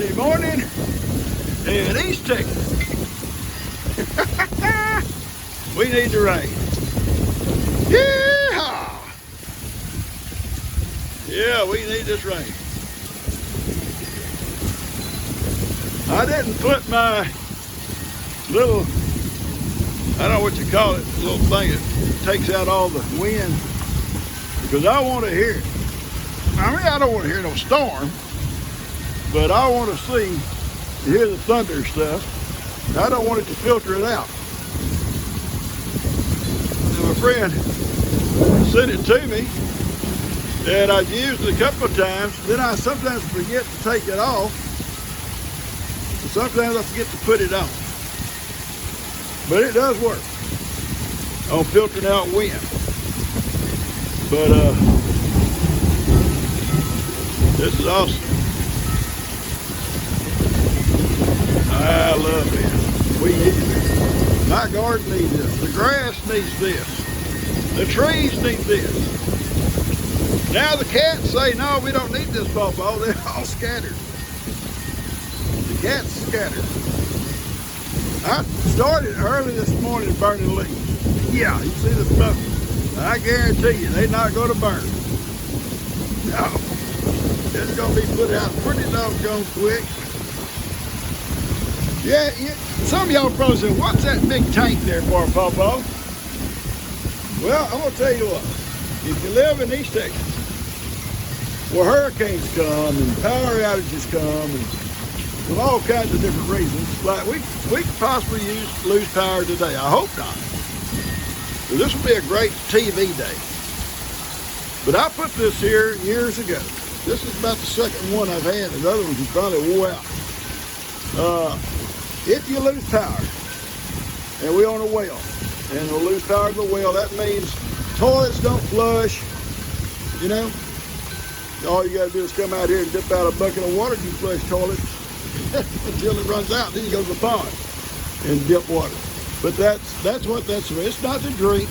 Wednesday morning in East Texas. We need the rain. Yeehaw! Yeah, we need this rain. I didn't put my little, I don't know what you call it, little thing that takes out all the wind, because I want to hear it. I mean, I don't want to hear no storm, but I want to hear the thunder stuff. I don't want it to filter it out. And my friend sent it to me, and I've used it a couple of times. Then I sometimes forget to take it off, and sometimes I forget to put it on. But it does work on filtering out wind. But this is awesome. I love this. We need this. My garden needs this. The grass needs this. The trees need this. Now the cats say, no, we don't need this pawpaw. They're all scattered. The cats scattered. I started early this morning burning leaves. Yeah, you see the smoke. I guarantee you, they're not going to burn. No. It's going to be put out pretty doggone quick. Yeah, some of y'all probably say, what's that big tank there for, Pawpaw? Well, I'm going to tell you what. If you live in East Texas, where hurricanes come and power outages come and for all kinds of different reasons, like we could possibly lose power today. I hope not. So this will be a great TV day. But I put this here years ago. This is about the second one I've had. The other ones probably wore out. If you lose power, and we own a well, and we'll lose power to the well, that means toilets don't flush, you know. All you got to do is come out here and dip out a bucket of water and you flush toilets until it runs out. Then you go to the pond and dip water. But that's what that's for. It's not to drink.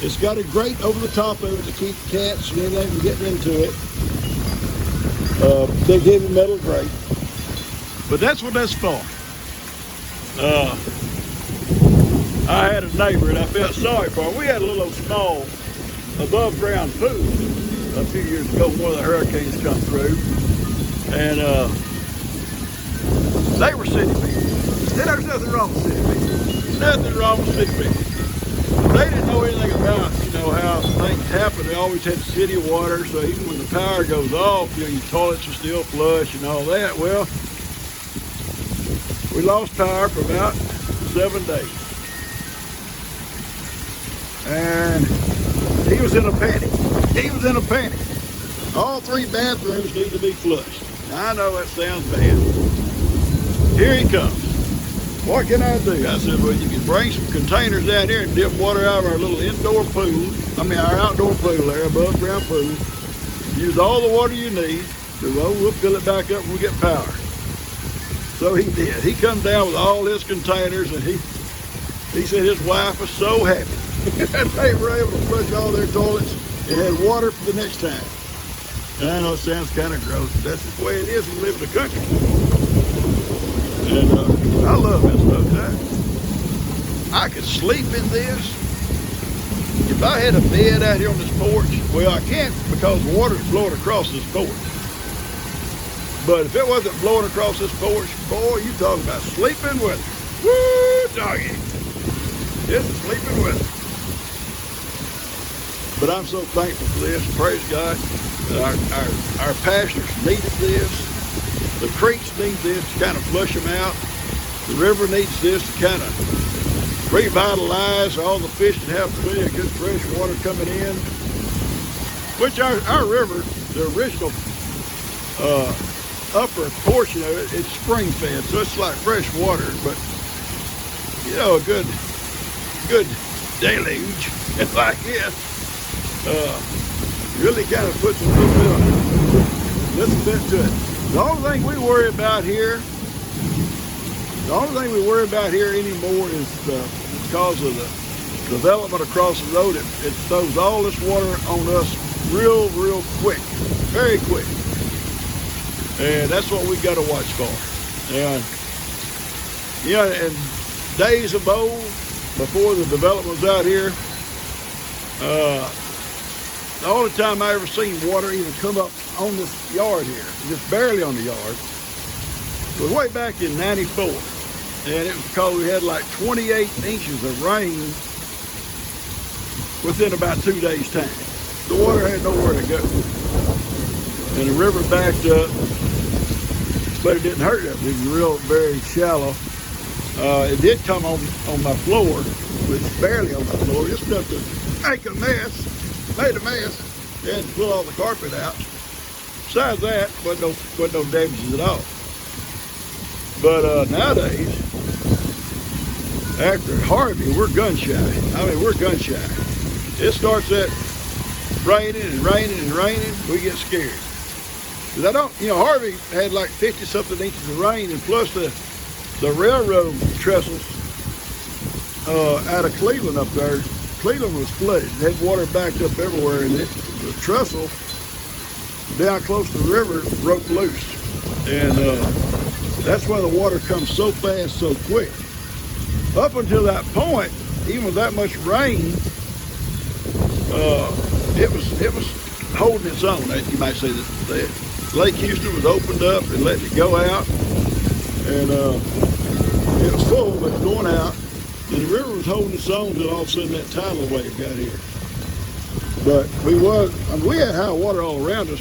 It's got a grate over the top of it to keep cats and everything from getting into it. They gave a metal grate. But that's what that's for. I had a neighbor and I felt sorry for him. We had a little small above ground pool a few years ago when one of the hurricanes come through. And they were city people. And there's nothing wrong with city people. Nothing wrong with city people. They didn't know anything about, how things happen. They always had city water, so even when the power goes off, your toilets are still flush and all that. Well, we lost power for about 7 days. And he was in a panic. He was in a panic. All 3 bathrooms need to be flushed. I know that sounds bad. Here he comes. What can I do? I said, well, you can bring some containers down here and dip water out of our little indoor pool. Our outdoor pool there, above ground pool. Use all the water you need. So, well, we'll fill it back up when we get power. So he did. He come down with all his containers, and he said his wife was so happy. They were able to flush all their toilets and had water for the next time. And I know it sounds kind of gross, but that's the way it is when you live in the country. And I love this stuff. I could sleep in this. If I had a bed out here on this porch, well, I can't because the water's blowing across this porch. But if it wasn't blowing across this porch, boy, you talking about sleeping weather. Woo, doggy. This is sleeping weather. But I'm so thankful for this. Praise God. Our pastures needed this. The creeks need this to kind of flush them out. The river needs this to kind of revitalize all the fish that have plenty of good fresh water coming in. Which our river, the original upper portion of it, it's spring fed, so it's like fresh water, but a good deluge like this really kind of puts a little bit to it. The only thing we worry about here anymore is because of the development across the road. It throws all this water on us real quick, very quick. And that's what we got to watch for. And, you know, in days of old, before the development was out here, the only time I ever seen water even come up on this yard here, just barely on the yard, was way back in '94. And it was because we had like 28 inches of rain within about 2 days' time. The water had nowhere to go. And the river backed up, but it didn't hurt us. It was real, very shallow. It did come on my floor, but barely on my floor, just enough to make a mess, made a mess. They had to pull all the carpet out. Besides that, wasn't no damages at all. But nowadays, after Harvey, we're gun shy. I mean, we're gun shy. It starts at raining and raining and raining, we get scared. Because I don't, you know, Harvey had like 50-something inches of rain, and plus the railroad trestles out of Cleveland up there. Cleveland was flooded. It had water backed up everywhere, and the trestle down close to the river broke loose. And that's why the water comes so fast, so quick. Up until that point, even with that much rain, it was holding its own. You might say that Lake Houston was opened up and letting it go out, and it was full, but it was going out, and the river was holding its own until all of a sudden that tidal wave got here. But we had high water all around us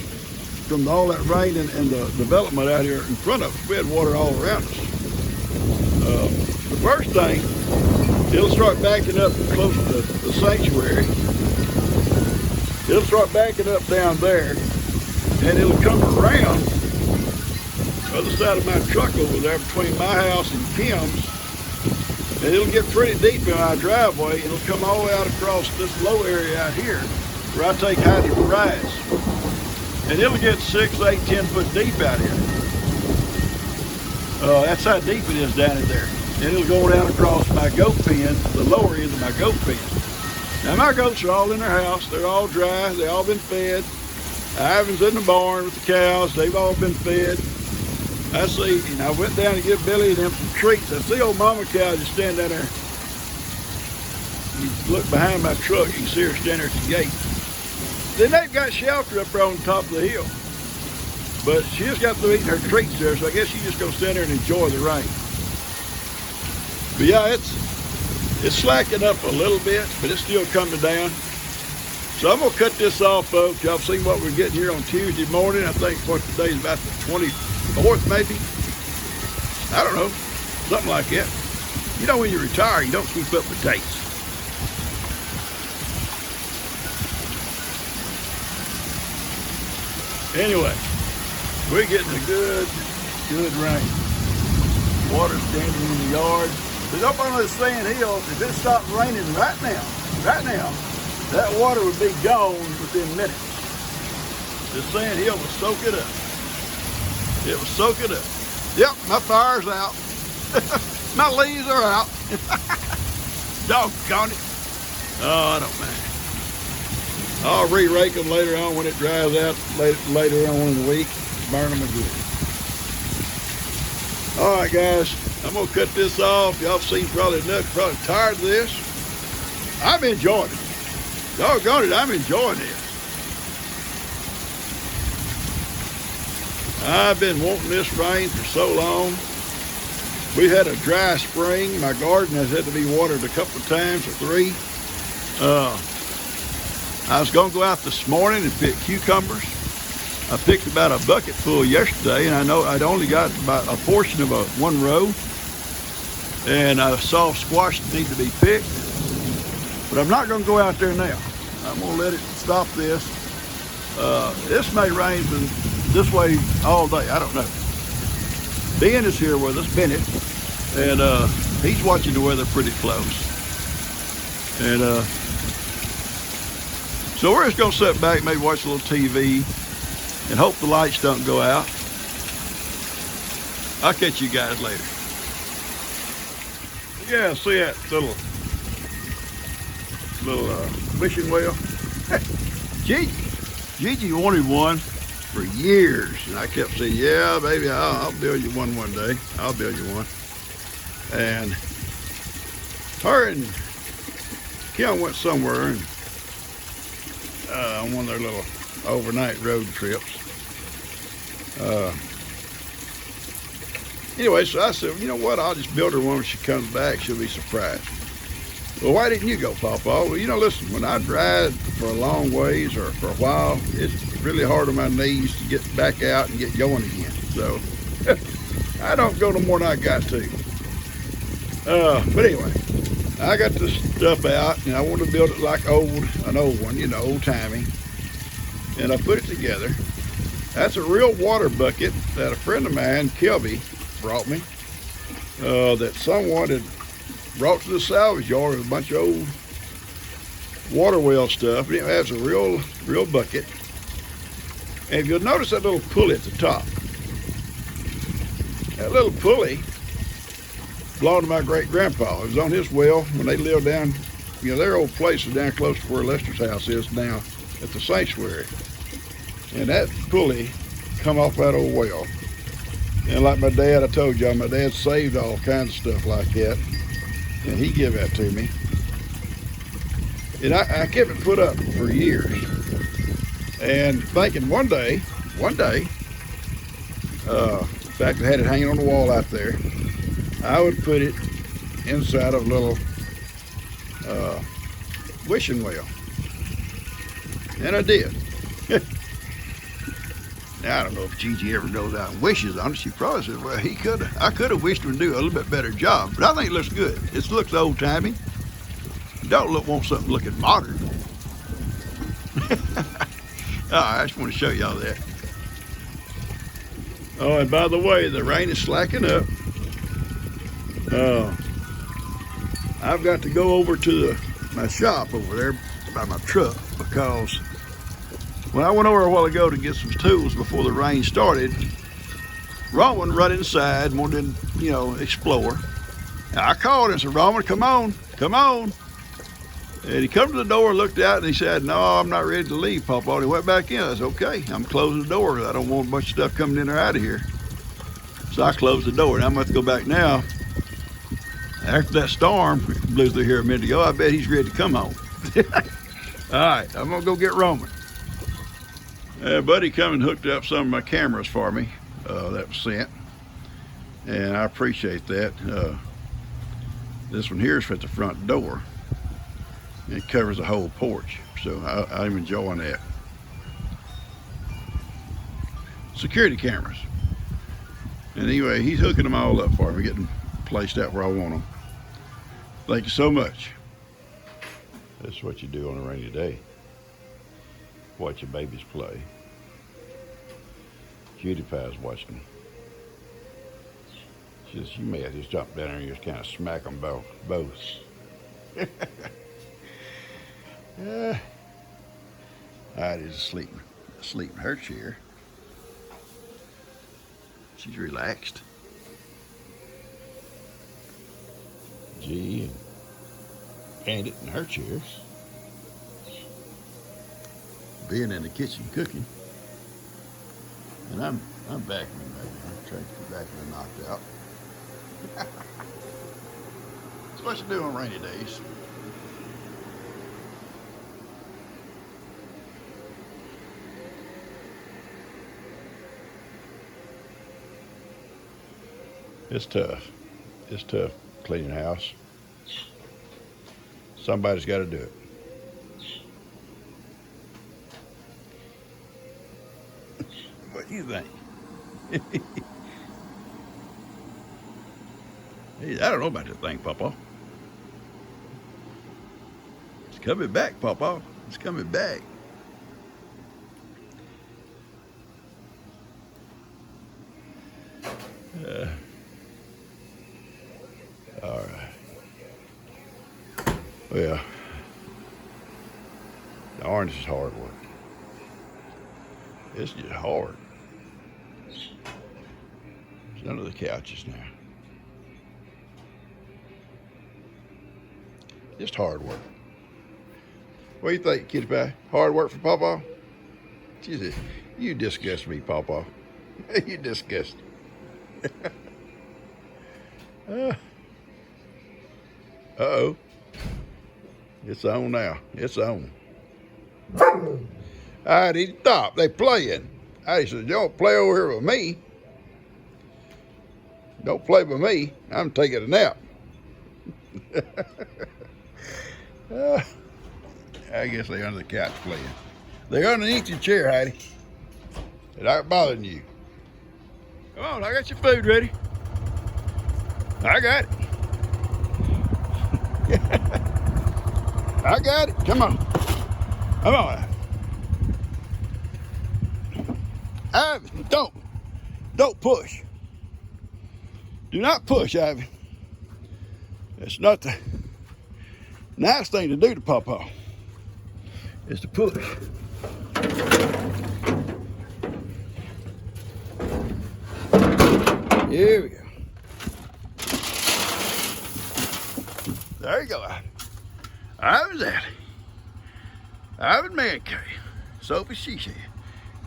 from all that rain and the development out here in front of us. We had water all around us. The first thing, it'll start backing up close to the sanctuary. It'll start backing up down there, and it'll come around the other side of my truck over there between my house and Kim's, and it'll get pretty deep in our driveway, and it'll come all the way out across this low area out here where I take Heidi for rides. And it'll get 6, 8, 10 foot deep out here. That's how deep it is down in there. And it'll go down across my goat pen, the lower end of my goat pen. Now my goats are all in their house. They're all dry. They've all been fed. Ivan's in the barn with the cows. They've all been fed. I see, and I went down to give Billy and them some treats. I see old mama cow just standing down there. You look behind my truck, you can see her standing there at the gate. Then they've got shelter up there on the top of the hill. But she just got through eating her treats there, so I guess she's just gonna stand there and enjoy the rain. But yeah, it's slacking up a little bit, but it's still coming down. So I'm gonna cut this off, folks. Y'all seen what we're getting here on Tuesday morning. I think what today's about the 24th, maybe. I don't know, something like that. You know, when you retire, you don't keep up with dates. Anyway, we're getting a good rain. Water standing in the yard. But up on this sand hill, if it stopped raining right now, that water would be gone within minutes. The sand hill would soak it up. It would soak it up. Yep, my fire's out. My leaves are out. Doggone it. Oh, I don't mind. I'll re-rake them later on when it dries out later on in the week. Burn them again. All right, guys, I'm gonna cut this off. Y'all seen probably enough. Probably tired of this. I'm enjoying it. Doggone it, I'm enjoying this. I've been wanting this rain for so long. We had a dry spring. My garden has had to be watered a couple of times or 3. I was going to go out this morning and pick cucumbers. I picked about a bucket full yesterday, and I know I'd only got about a portion of one row. And I saw squash that need to be picked. But I'm not going to go out there now. I'm going to let it stop this. This may rain this way all day. I don't know. Ben is here with us, Bennett, and he's watching the weather pretty close. And so we're just going to sit back, maybe watch a little TV, and hope the lights don't go out. I'll catch you guys later. Yeah, see that little wishing well? Gigi wanted one. for years. And I kept saying, yeah, baby, I'll build you one day. I'll build you one. And her and Kim went somewhere and on one of their little overnight road trips. Anyway, so I said, you know what? I'll just build her one when she comes back. She'll be surprised. Well, why didn't you go, Papa? Well, you know, listen, when I ride for a long ways or for a while, it's really hard on my knees to get back out and get going again. So I don't go no more than I got to. But anyway, I got this stuff out and I want to build it like an old one, you know, old timey. And I put it together. That's a real water bucket that a friend of mine, Kelby, brought me. That someone had brought to the salvage yard with a bunch of old water well stuff. And it has a real bucket. And if you'll notice that little pulley at the top, that little pulley belonged to my great grandpa. It was on his well when they lived down, you know, their old place is down close to where Lester's house is now at the sanctuary. And that pulley come off that old well. And like my dad, I told y'all, my dad saved all kinds of stuff like that. And he gave that to me. And I kept it put up for years. And thinking one day, in fact I had it hanging on the wall out there, I would put it inside of a little wishing well. And I did. Now, I don't know if Gigi ever goes out and wishes on it. She probably said, well, I could have wished him to do a little bit better job. But I think it looks good. It looks old-timey. Don't want something looking modern. I just want to show y'all that. Oh, and by the way, the rain is slacking up. I've got to go over to my shop over there by my truck because when I went over a while ago to get some tools before the rain started, Roman run inside and wanted to, you know, explore. And I called him and said, Roman, come on. And he come to the door, looked out, and he said, no, I'm not ready to leave, Papa. And he went back in. I said, okay, I'm closing the door. I don't want a bunch of stuff coming in or out of here. So I closed the door, and I'm going to have to go back now. After that storm blew through here a minute ago, I bet he's ready to come home. All right, I'm going to go get Roman. Buddy come and hooked up some of my cameras for me that was sent. And I appreciate that. This one here is at the front door. It covers the whole porch, so I'm enjoying that. Security cameras. And anyway, he's hooking them all up for me, getting placed out where I want them. Thank you so much. That's what you do on a rainy day. Watch your babies play. Cutie Pie's watching them. She says, you may have just jump down there and just kind of smack them both. Heidi's asleep in her chair. She's relaxed. G and Bandit in her chairs. Being in the kitchen cooking. And I'm vacuuming right now. I'm trying to get back and knocked out. That's what you do on rainy days. It's tough. It's tough cleaning the house. Somebody's got to do it. What do you think? Hey, I don't know about that thing, Papa. It's coming back, Papa. It's coming back. All right. Well, the orange is hard work. It's just hard. There's none of the couches now. Just hard work. What do you think, Kitty Pie? Hard work for Papa? She said, You disgust me, Pawpaw. You disgust me. Uh-oh. It's on now. It's on. All right, he stopped. They playing. I said, you don't play over here with me. Don't play with me. I'm taking a nap. I guess they're under the couch playing. They're underneath your chair, Heidi. They're not bothering you. Come on, I got your food ready. I got it. I got it. Come on. Come on. Ivan, don't push. Do not push, Ivan. That's not the nice thing to do to Pawpaw, is to push. Here we go. There you go, Ivan. Ivan's at it. Ivan Man Cave. Sophie she said.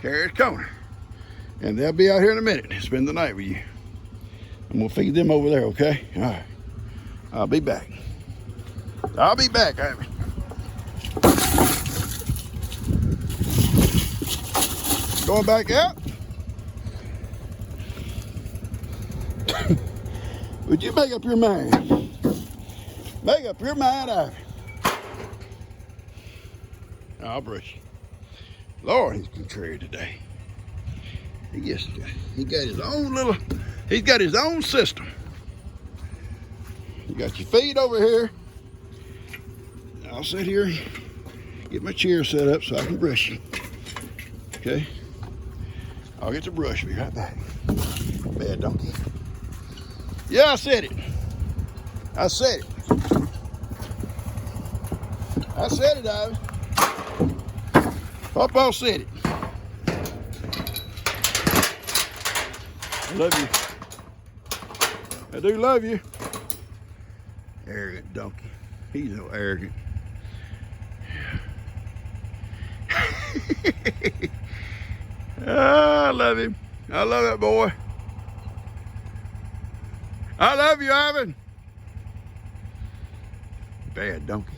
Carrie's Corner. And they'll be out here in a minute and spend the night with you. And we'll feed them over there, okay? All right. I'll be back. I'll be back, Ivan. Going back out? Would you make up your mind? Make up your mind, Ivan. I'll brush you. Lord, he's contrary today. He's got his own system. You got your feet over here. I'll sit here and get my chair set up so I can brush you. Okay? I'll get the brush. Be right back. Bad donkey. Yeah, I said it. I said it. I said it, Ivan. Pawpaw said it. I love you. I do love you. Arrogant donkey. He's so arrogant. I love him. I love that boy. I love you, Ivan. Bad donkey.